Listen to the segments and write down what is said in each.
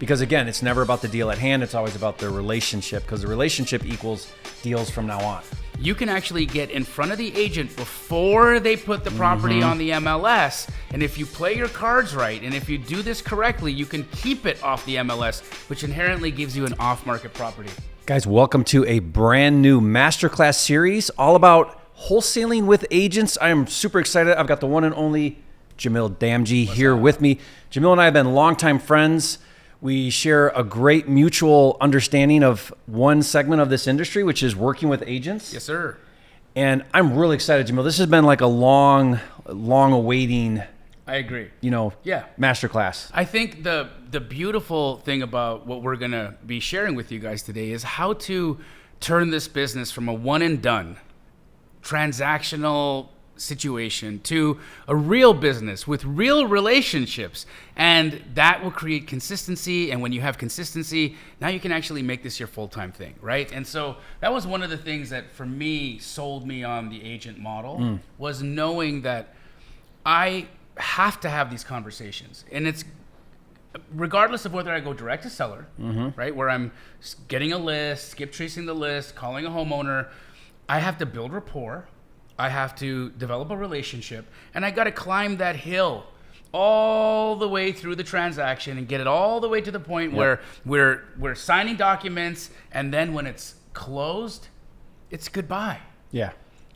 Because again, it's never about the deal at hand. It's always about the relationship, because the relationship equals deals from now on. You can actually get in front of the agent before they put the property on the MLS. And if you play your cards right, and if you do this correctly, you can keep it off the MLS, which inherently gives you an off-market property. Guys, welcome to a brand new Masterclass series all about wholesaling with agents. I am super excited. I've got the one and only Jamil Damji here with me. Jamil and I have been longtime friends. We share a great mutual understanding of one segment of this industry, which is working with agents. Yes, sir. And I'm really excited, Jamil. This has been like a long awaiting, I agree. Masterclass. I think the beautiful thing about what we're going to be sharing with you guys today is how to turn this business from a one and done transactional situation to a real business with real relationships, and that will create consistency. And when you have consistency, now you can actually make this your full-time thing, right? And so that was one of the things that for me sold me on the agent model, was knowing that I have to have these conversations, and it's regardless of whether I go direct to seller, right, where I'm getting a list, skip tracing the list, calling a homeowner. I have to build rapport, I have to develop a relationship, and I got to climb that hill all the way through the transaction and get it all the way to the point where we're signing documents, and then when it's closed, it's goodbye. Yeah.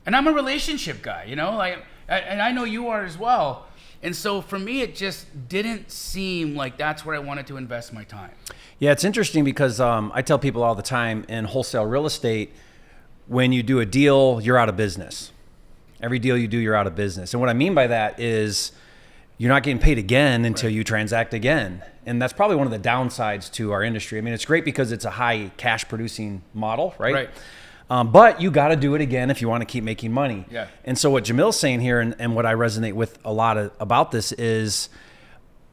And I'm a relationship guy, and I know you are as well. And so for me, it just didn't seem like that's where I wanted to invest my time. Yeah, it's interesting because I tell people all the time in wholesale real estate, when you do a deal, you're out of business. Every deal you do, you're out of business. And what I mean by that is you're not getting paid again until you transact again. And that's probably one of the downsides to our industry. I mean, it's great because it's a high cash producing model, right? But you got to do it again if you want to keep making money. Yeah. And so what Jamil's saying here, and what I resonate with a lot about this, is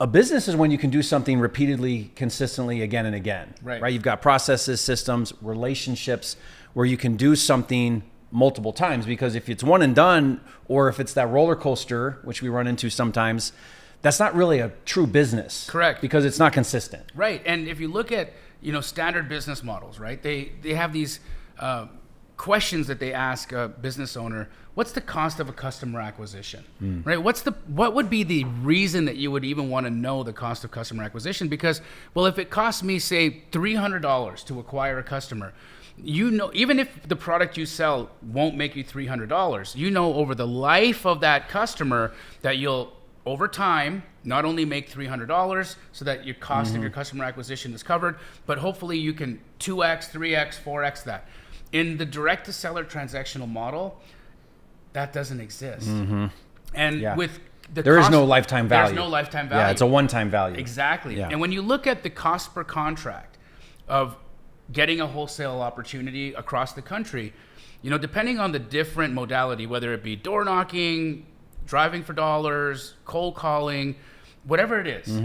a business is when you can do something repeatedly, consistently, again and again. Right? You've got processes, systems, relationships where you can do something multiple times, because if it's one and done, or if it's that roller coaster, which we run into sometimes, that's not really a true business. Correct. Because it's not consistent. Right. And if you look at, standard business models, right, they have these questions that they ask a business owner. What's the cost of a customer acquisition? Right? What would be the reason that you would even want to know the cost of customer acquisition? Because, well, if it costs me, say, $300 to acquire a customer, even if the product you sell won't make you $300, over the life of that customer that you'll, over time, not only make $300 so that your cost of your customer acquisition is covered, but hopefully you can 2x, 3x, 4x that. In the direct-to-seller transactional model, that doesn't exist. And with there is no lifetime value. There's no lifetime value. Yeah, it's a one-time value. Exactly. Yeah. And when you look at the cost per contract of getting a wholesale opportunity across the country, depending on the different modality, whether it be door knocking, driving for dollars, cold calling, whatever it is,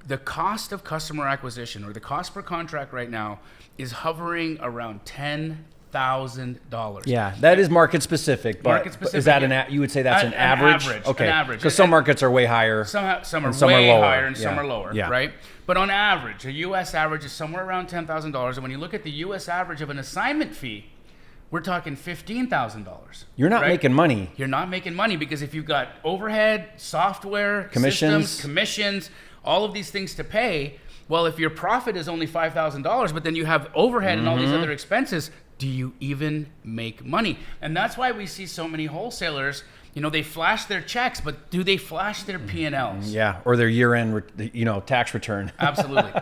the cost of customer acquisition, or the cost per contract right now, is hovering around $10,000. Yeah, that is market specific. But is that you would say that's an average? Okay. An average. Because some markets are way higher. Some are way way lower. higher and some are lower, Yeah. right? But on average, a U.S. average is somewhere around $10,000. And when you look at the U.S. average of an assignment fee, we're talking $15,000. You're not making money. You're not making money, because if you've got overhead, software, commissions, systems, commissions, all of these things to pay, well, if your profit is only $5,000, but then you have overhead and all these other expenses, do you even make money? And that's why we see so many wholesalers, they flash their checks, but do they flash their P&Ls? Yeah, or their year-end, tax return. Absolutely.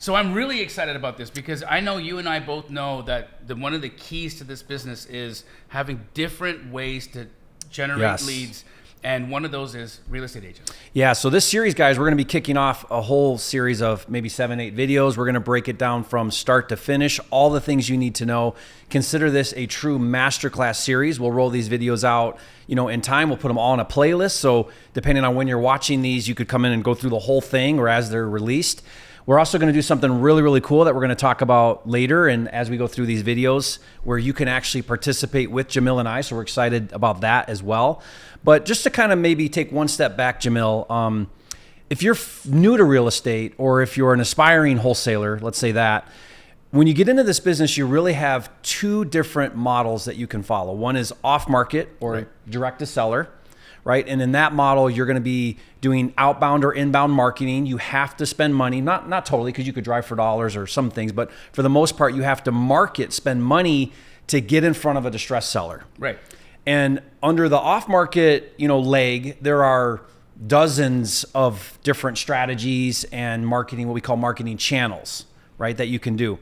So I'm really excited about this, because I know you and I both know that one of the keys to this business is having different ways to generate leads. And one of those is real estate agents. Yeah, so this series, guys, we're going to be kicking off a whole series of maybe 7-8 videos. We're going to break it down from start to finish, all the things you need to know. Consider this a true masterclass series. We'll roll these videos out, in time. We'll put them all in a playlist. So depending on when you're watching these, you could come in and go through the whole thing, or as they're released. We're also going to do something really, really cool that we're going to talk about later, and as we go through these videos, where you can actually participate with Jamil and I. So we're excited about that as well. But just to kind of maybe take one step back, Jamil, if you're new to real estate, or if you're an aspiring wholesaler, let's say that, when you get into this business, you really have two different models that you can follow. One is off market, or direct to seller, right? And in that model, you're going to be doing outbound or inbound marketing. You have to spend money, not totally, because you could drive for dollars or some things, but for the most part, you have to spend money to get in front of a distressed seller. Right. And under the off market, leg, there are dozens of different strategies and marketing, what we call marketing channels, right, that you can do.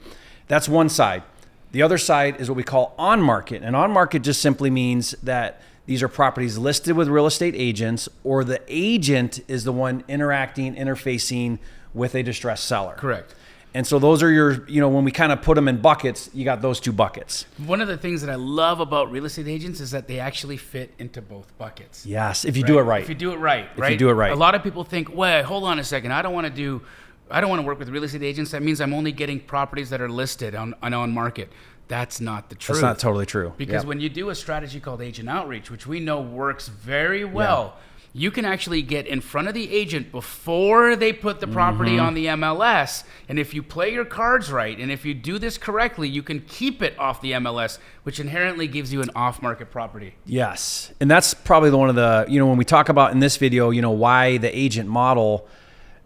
That's one side. The other side is what we call on market. And on market just simply means that these are properties listed with real estate agents, or the agent is the one interfacing with a distressed seller. Correct. And so those are your, when we kind of put them in buckets, you got those two buckets. One of the things that I love about real estate agents is that they actually fit into both buckets. Yes, if you do it right. If you do it right, If you do it right. A lot of people think, wait, hold on a second. I don't want to work with real estate agents. That means I'm only getting properties that are listed on market. That's not the truth. That's not totally true. Because when you do a strategy called agent outreach, which we know works very well, you can actually get in front of the agent before they put the property on the MLS. And if you play your cards right, and if you do this correctly, you can keep it off the MLS, which inherently gives you an off-market property. Yes. And that's probably one of the, when we talk about in this video, why the agent model,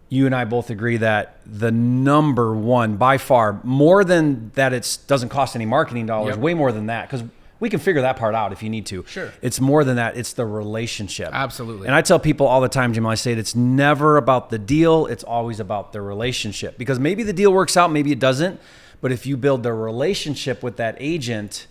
you and I both agree that the number one, by far, more than that it doesn't cost any marketing dollars, way more than that, because we can figure that part out if you need to. Sure. It's more than that. It's the relationship. Absolutely. And I tell people all the time, Jamil, I say it's never about the deal. It's always about the relationship. Because maybe the deal works out, maybe it doesn't. But if you build the relationship with that agent,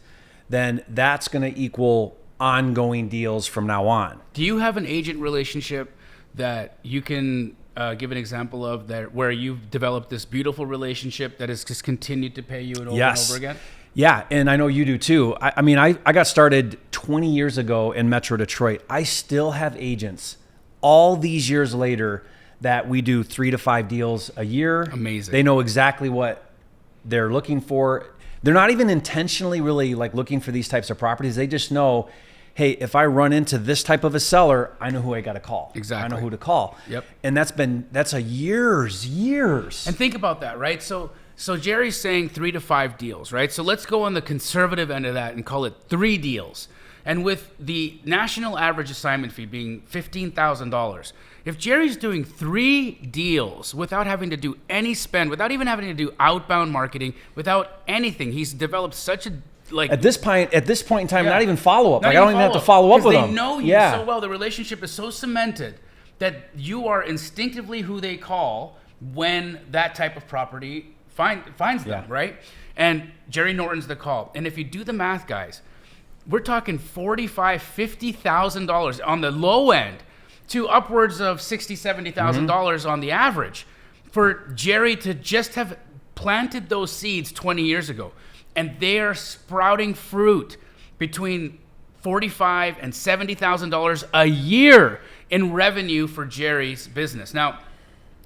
then that's going to equal ongoing deals from now on. Do you have an agent relationship that you can give an example of that, where you've developed this beautiful relationship that has just continued to pay you over and over again? Yeah, and I know you do too. I got started 20 years ago in Metro Detroit. I still have agents all these years later that we do 3 to 5 deals a year. Amazing. They know exactly what they're looking for. They're not even intentionally really looking for these types of properties. They just know, hey, if I run into this type of a seller, I know who I got to call. Exactly. I know who to call. Yep. And that's a years. And think about that, right? So Jerry's saying 3 to 5 deals, right? So let's go on the conservative end of that and call it 3 deals. And with the national average assignment fee being $15,000, if Jerry's doing 3 deals without having to do any spend, without even having to do outbound marketing, without anything, he's developed such a at this point in time, not even follow up. I don't even have to follow up with them. They know you so well. The relationship is so cemented that you are instinctively who they call when that type of property finds them, right? And Jerry Norton's the call. And if you do the math, guys, we're talking $45,000, $50,000 on the low end to upwards of $60,000, $70,000 on the average for Jerry to just have planted those seeds 20 years ago. And they are sprouting fruit between $45,000 and $70,000 a year in revenue for Jerry's business. Now,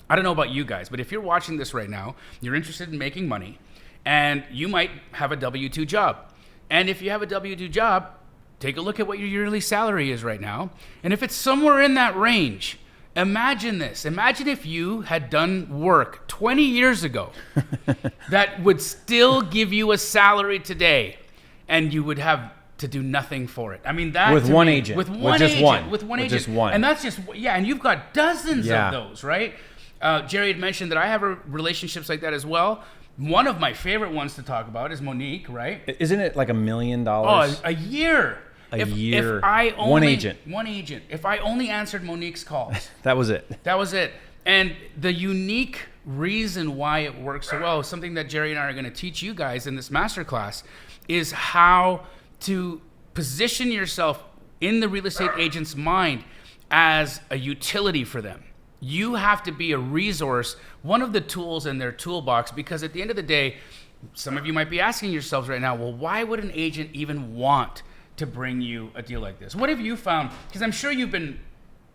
I don't know about you guys, but if you're watching this right now, you're interested in making money, and you might have a W-2 job. And if you have a W-2 job, take a look at what your yearly salary is right now. And if it's somewhere in that range, imagine this. Imagine if you had done work 20 years ago that would still give you a salary today, and you would have to do nothing for it. I mean, that with one agent. With just one. And that's just, and you've got dozens of those, right? Jerry had mentioned that I have relationships like that as well. One of my favorite ones to talk about is Monique, right? Isn't it like $1 million? Oh, a year. A year. If I only, one agent. If I only answered Monique's calls. That was it. That was it. And the unique reason why it works so well, something that Jerry and I are going to teach you guys in this masterclass, is how to position yourself in the real estate agent's mind as a utility for them. You have to be a resource, one of the tools in their toolbox, because at the end of the day, some of you might be asking yourselves right now, well, why would an agent even want to bring you a deal like this? What have you found? Because I'm sure you've been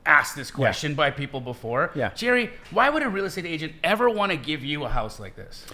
asked this question by people before. Yeah. Jerry, why would a real estate agent ever want to give you a house like this?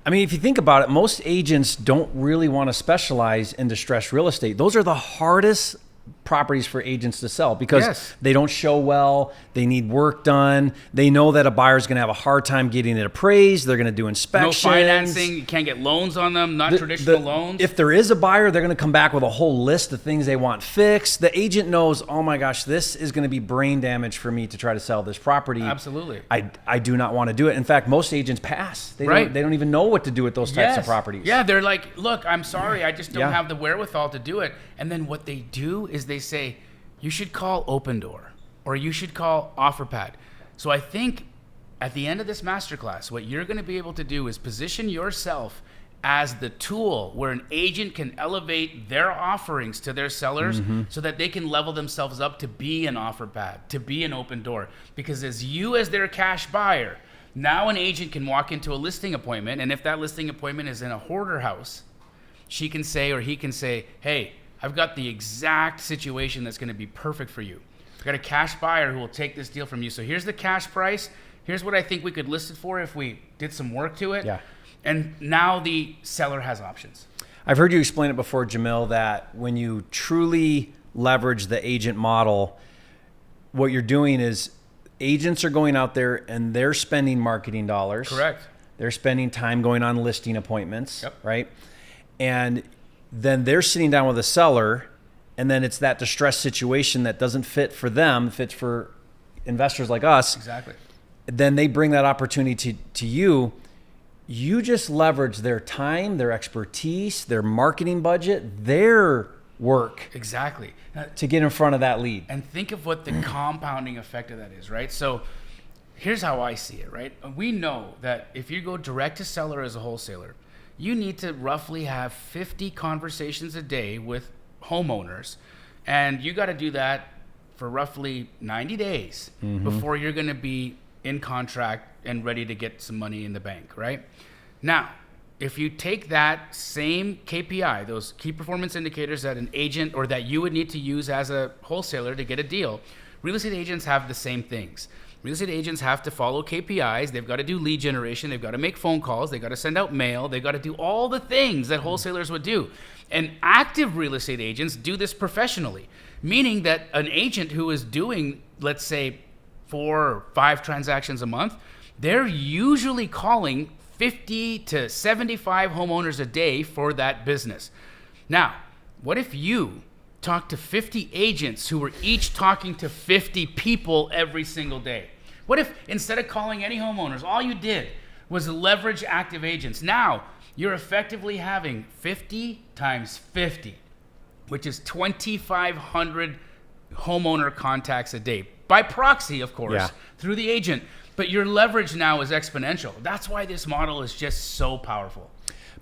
I mean, if you think about it, most agents don't really want to specialize in distressed real estate. Those are the hardest properties for agents to sell because Yes. they don't show well. They need work done. They know that a buyer's going to have a hard time getting it appraised. They're going to do No inspections. financing. You can't get loans on them. Not traditional loans. If there is a buyer, they're going to come back with a whole list of things they want fixed. The agent knows, oh my gosh, this is going to be brain damage for me to try to sell this property. Absolutely. I do not want to do it. In fact, most agents pass. They don't even know what to do with those types of properties. Yeah, they're like, look, I'm sorry, I just don't Yeah. have the wherewithal to do it. And then what they do is they say, you should call Open Door or you should call OfferPad. So I think at the end of this masterclass, what you're going to be able to do is position yourself as the tool where an agent can elevate their offerings to their sellers so that they can level themselves up to be an OfferPad, to be an Open Door. Because as their cash buyer, now an agent can walk into a listing appointment, and if that listing appointment is in a hoarder house, she can say or he can say, hey, I've got the exact situation that's going to be perfect for you. I've got a cash buyer who will take this deal from you. So here's the cash price. Here's what I think we could list it for if we did some work to it. Yeah. And now the seller has options. I've heard you explain it before, Jamil, that when you truly leverage the agent model, what you're doing is agents are going out there and they're spending marketing dollars. Correct. They're spending time going on listing appointments, Yep. right? And then they're sitting down with a seller, and then it's that distressed situation that doesn't fit for them, fits for investors like us. Exactly. Then they bring that opportunity to you. You just leverage their time, their expertise, their marketing budget, their work Exactly. to get in front of that lead. And think of what the compounding effect of that is, right? So here's how I see it, right? We know that if you go direct to seller as a wholesaler, you need to roughly have 50 conversations a day with homeowners. And you got to do that for roughly 90 days before you're going to be in contract and ready to get some money in the bank, right? Now, if you take that same KPI, those key performance indicators that an agent or that you would need to use as a wholesaler to get a deal, real estate agents have the same things. Real estate agents have to follow KPIs. They've got to do lead generation. They've got to make phone calls. They've got to send out mail. They've got to do all the things that wholesalers would do. And active real estate agents do this professionally, meaning that an agent who is doing, let's say, 4 or 5 transactions a month, they're usually calling 50 to 75 homeowners a day for that business. Now, what if you talk to 50 agents who were each talking to 50 people every single day? What if instead of calling any homeowners, all you did was leverage active agents? Now, you're effectively having 50 times 50, which is 2,500 homeowner contacts a day. By proxy, of course, through the agent. But your leverage now is exponential. That's why this model is just so powerful.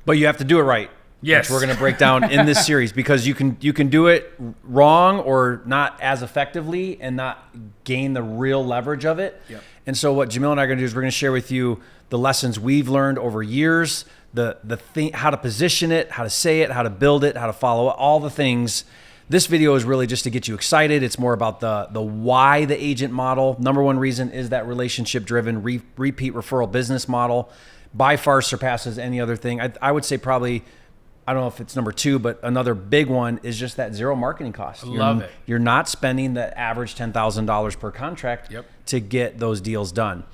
But you have to do it right. Yes. Which we're going to break down in this series, because you can do it wrong or not as effectively and not gain the real leverage of it. Yep. And so what Jamil and I are going to do is we're going to share with you the lessons we've learned over years, the thing, how to position it, how to say it, how to build it, how to follow it, all the things. This video is really just to get you excited. It's more about the why the agent model. Number one reason is that relationship-driven repeat referral business model. By far surpasses any other thing. I would say probably, I don't know if it's number 2, but another big one is just that zero marketing cost. Love it. You're not spending the average $10,000 per contract Yep. to get those deals done.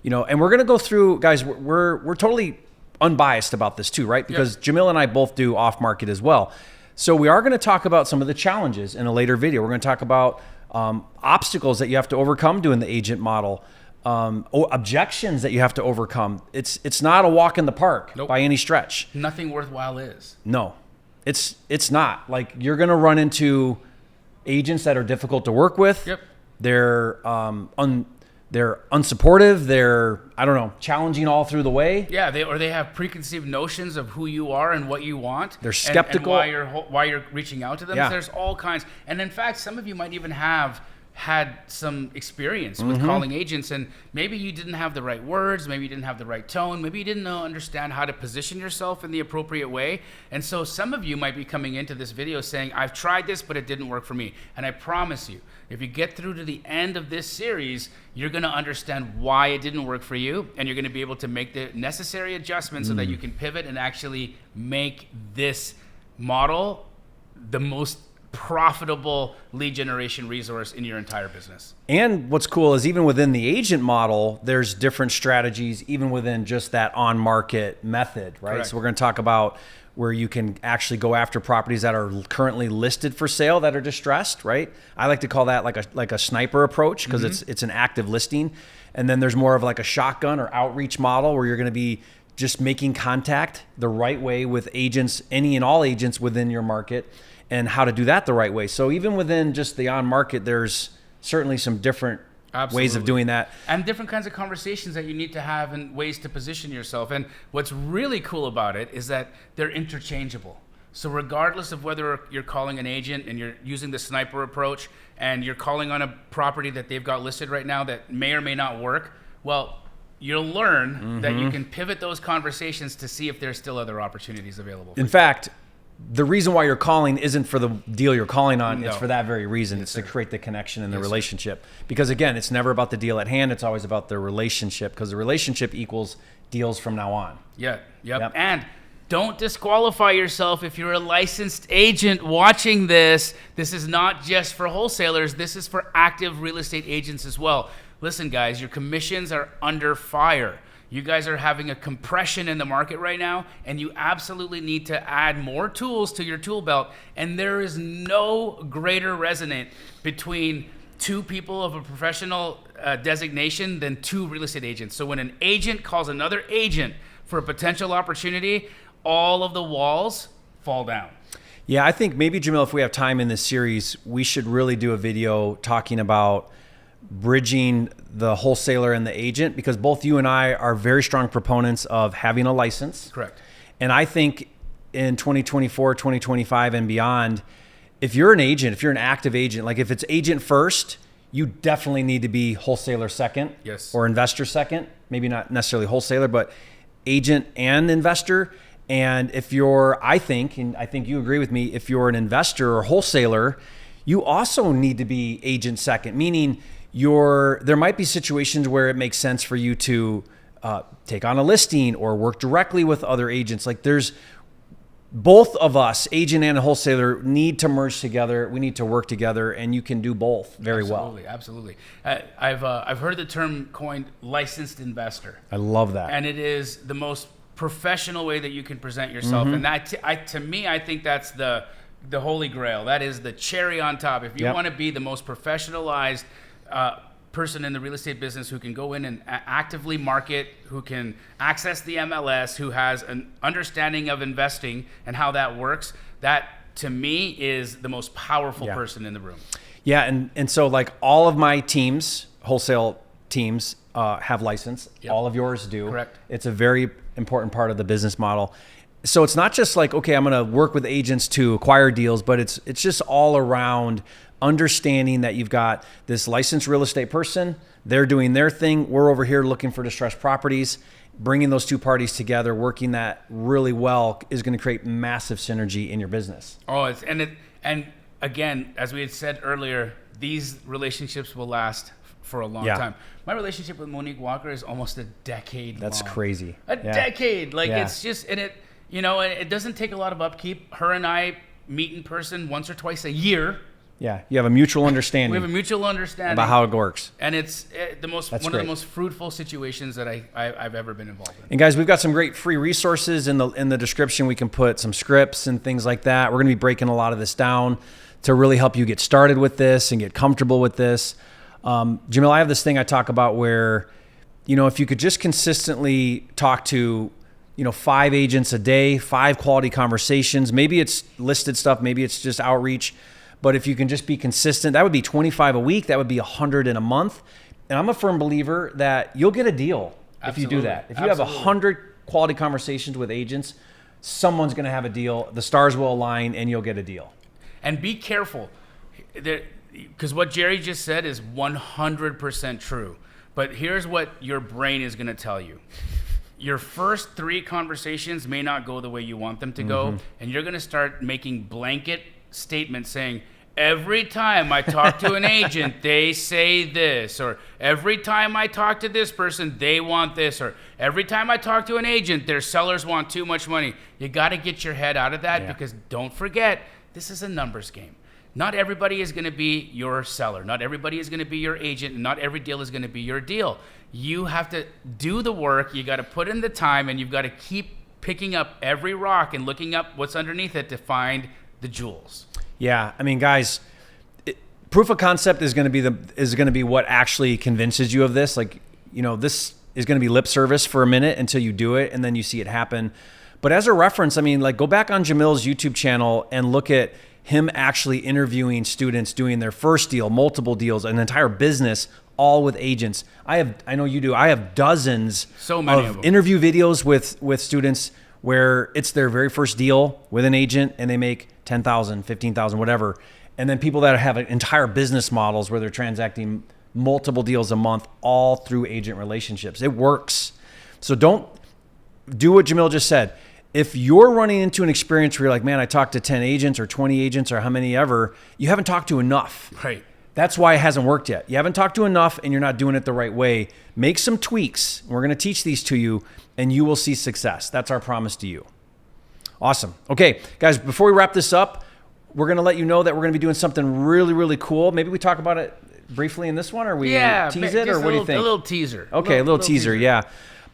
You know, and we're going to go through, guys, we're totally unbiased about this too, right? Because Jamil and I both do off market as well. So we are going to talk about some of the challenges in a later video. We're going to talk about obstacles that you have to overcome doing the agent model, objections that you have to overcome. It's not a walk in the park by any stretch. Nothing worthwhile is. No, it's not. Like, you're going to run into agents that are difficult to work with. Yep. They're unsupportive. They're, I don't know, challenging all through the way. Yeah, they have preconceived notions of who you are and what you want. They're skeptical. And why you're reaching out to them. Yeah. There's all kinds. And in fact, some of you might even have had some experience with calling agents, and maybe you didn't have the right words, maybe you didn't have the right tone, maybe you didn't understand how to position yourself in the appropriate way. And so some of you might be coming into this video saying, I've tried this, but it didn't work for me. And I promise you, if you get through to the end of this series, you're going to understand why it didn't work for you, and you're going to be able to make the necessary adjustments so that you can pivot and actually make this model the most profitable lead generation resource in your entire business. And what's cool is even within the agent model, there's different strategies, even within just that on-market method, right? Correct. So we're going to talk about where you can actually go after properties that are currently listed for sale that are distressed, right? I like to call that like a sniper approach because it's an active listing. And then there's more of like a shotgun or outreach model where you're going to be just making contact the right way with agents, any and all agents within your market, and how to do that the right way. So even within just the on market, there's certainly some different ways of doing that. And different kinds of conversations that you need to have and ways to position yourself. And what's really cool about it is that they're interchangeable. So regardless of whether you're calling an agent and you're using the sniper approach and you're calling on a property that they've got listed right now that may or may not work, well, you'll learn that you can pivot those conversations to see if there's still other opportunities available. In fact, the reason why you're calling isn't for the deal you're calling on. No. It's for that very reason. It's to create the connection and the relationship. Because again, it's never about the deal at hand. It's always about the relationship, because the relationship equals deals from now on. Yep. And don't disqualify yourself if you're a licensed agent watching this. This is not just for wholesalers. This is for active real estate agents as well. Listen, guys, your commissions are under fire. You guys are having a compression in the market right now, and you absolutely need to add more tools to your tool belt. And there is no greater resonance between two people of a professional designation than two real estate agents. So when an agent calls another agent for a potential opportunity, all of the walls fall down. Yeah, I think maybe, Jamil, if we have time in this series, we should really do a video talking about bridging the wholesaler and the agent, because both you and I are very strong proponents of having a license. Correct. And I think in 2024, 2025 and beyond, if you're an agent, if you're an active agent, like if it's agent first, you definitely need to be wholesaler second. Yes. Or investor second. Maybe not necessarily wholesaler, but agent and investor. And if you're, I think, and I think you agree with me, if you're an investor or wholesaler, you also need to be agent second, meaning there might be situations where it makes sense for you to take on a listing or work directly with other agents. Like there's both of us, agent and wholesaler, need to merge together. We need to work together, and you can do both very well. Absolutely. I've heard the term coined licensed investor. I love that. And it is the most professional way that you can present yourself. And that, to me, I think that's the holy grail. That is the cherry on top. If you want to be the most professionalized person in the real estate business who can go in and actively market, who can access the MLS, who has an understanding of investing and how that works, that to me is the most powerful person in the room. Yeah, and so like all of my teams, wholesale teams, have license. Yep. All of yours do. Correct. It's a very important part of the business model. So it's not just like, okay, I'm going to work with agents to acquire deals, but it's just all around understanding that you've got this licensed real estate person, they're doing their thing, we're over here looking for distressed properties. Bringing those two parties together, working that really well is going to create massive synergy in your business. And again, as we had said earlier, these relationships will last for a long time. My relationship with Monique Walker is almost a decade That's long. crazy. A decade. Like it's just, and it doesn't take a lot of upkeep. Her and I meet in person once or twice a year. Yeah, you have a mutual understanding. We have a mutual understanding about how it works. And it's one of the most fruitful situations that I've ever been involved in. And guys, we've got some great free resources in the description. We can put some scripts and things like that. We're going to be breaking a lot of this down to really help you get started with this and get comfortable with this. Jamil, I have this thing I talk about where, if you could just consistently talk to 5 agents a day, 5 quality conversations, maybe it's listed stuff, maybe it's just outreach. But if you can just be consistent, that would be 25 a week. That would be 100 in a month. And I'm a firm believer that you'll get a deal if you do that. If you have 100 quality conversations with agents, someone's going to have a deal. The stars will align and you'll get a deal. And be careful, because what Jerry just said is 100% true. But here's what your brain is going to tell you. Your first 3 conversations may not go the way you want them to go. And you're going to start making blanket statement saying, every time I talk to an agent, they say this, or every time I talk to this person, they want this, or every time I talk to an agent, their sellers want too much money. You got to get your head out of that because don't forget, this is a numbers game. not everybody is going to be your seller. Not everybody is going to be your agent. And not every deal is going to be your deal. You have to do the work. You got to put in the time, and you've got to keep picking up every rock and looking up what's underneath it to find the jewels. Yeah, I mean, guys, proof of concept is going to be what actually convinces you of this. Like, you know, this is going to be lip service for a minute until you do it, and then you see it happen. But as a reference, I mean, like, go back on Jamil's YouTube channel and look at him actually interviewing students doing their first deal, multiple deals, an entire business, all with agents. I know you do. I have dozens of them. Interview videos with students where it's their very first deal with an agent and they make $10,000, $15,000, whatever. And then people that have entire business models where they're transacting multiple deals a month, all through agent relationships. It works. So don't do what Jamil just said. If you're running into an experience where you're like, man, I talked to 10 agents or 20 agents or how many ever, you haven't talked to enough. Right. That's why it hasn't worked yet. You haven't talked to enough and you're not doing it the right way. Make some tweaks. We're going to teach these to you and you will see success. That's our promise to you. Awesome. Okay, guys, before we wrap this up, we're going to let you know that we're going to be doing something really, really cool. Maybe we talk about it briefly in this one, or we tease it, or what do you think? A little teaser. Okay, a little teaser, yeah.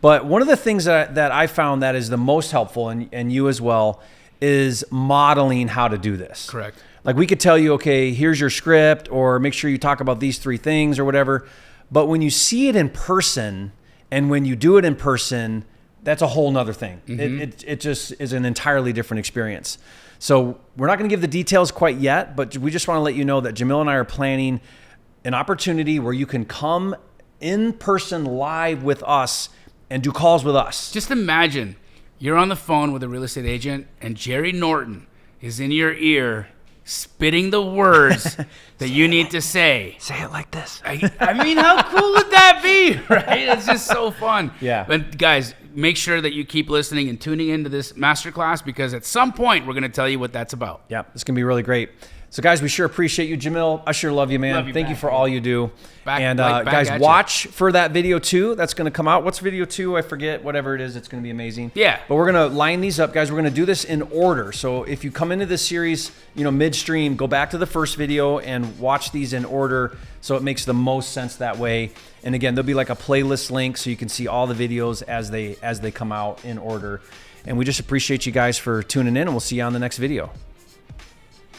But one of the things that I found that is the most helpful, and you as well, is modeling how to do this. Correct. Like, we could tell you, okay, here's your script, or make sure you talk about these 3 things or whatever. But when you see it in person, and when you do it in person, that's a whole nother thing. Mm-hmm. It just is an entirely different experience. So we're not going to give the details quite yet, but we just want to let you know that Jamil and I are planning an opportunity where you can come in person live with us and do calls with us. Just imagine you're on the phone with a real estate agent and Jerry Norton is in your ear spitting the words that you need to say. Say it like this. I mean, how cool would that be, right? It's just so fun. Yeah. But guys, make sure that you keep listening and tuning into this masterclass, because at some point we're going to tell you what that's about. Yeah, it's going to be really great. So guys, we sure appreciate you. Jamil, I sure love you, man. Love you Thank back, you for man. all you do. Back Guys, watch for that video 2 that's going to come out. What's video 2? I forget. Whatever it is, it's going to be amazing. Yeah. But we're going to line these up, guys. We're going to do this in order. So if you come into this series, midstream, go back to the first video and watch these in order, so it makes the most sense that way. And again, there'll be like a playlist link so you can see all the videos as they come out in order. And we just appreciate you guys for tuning in, and we'll see you on the next video.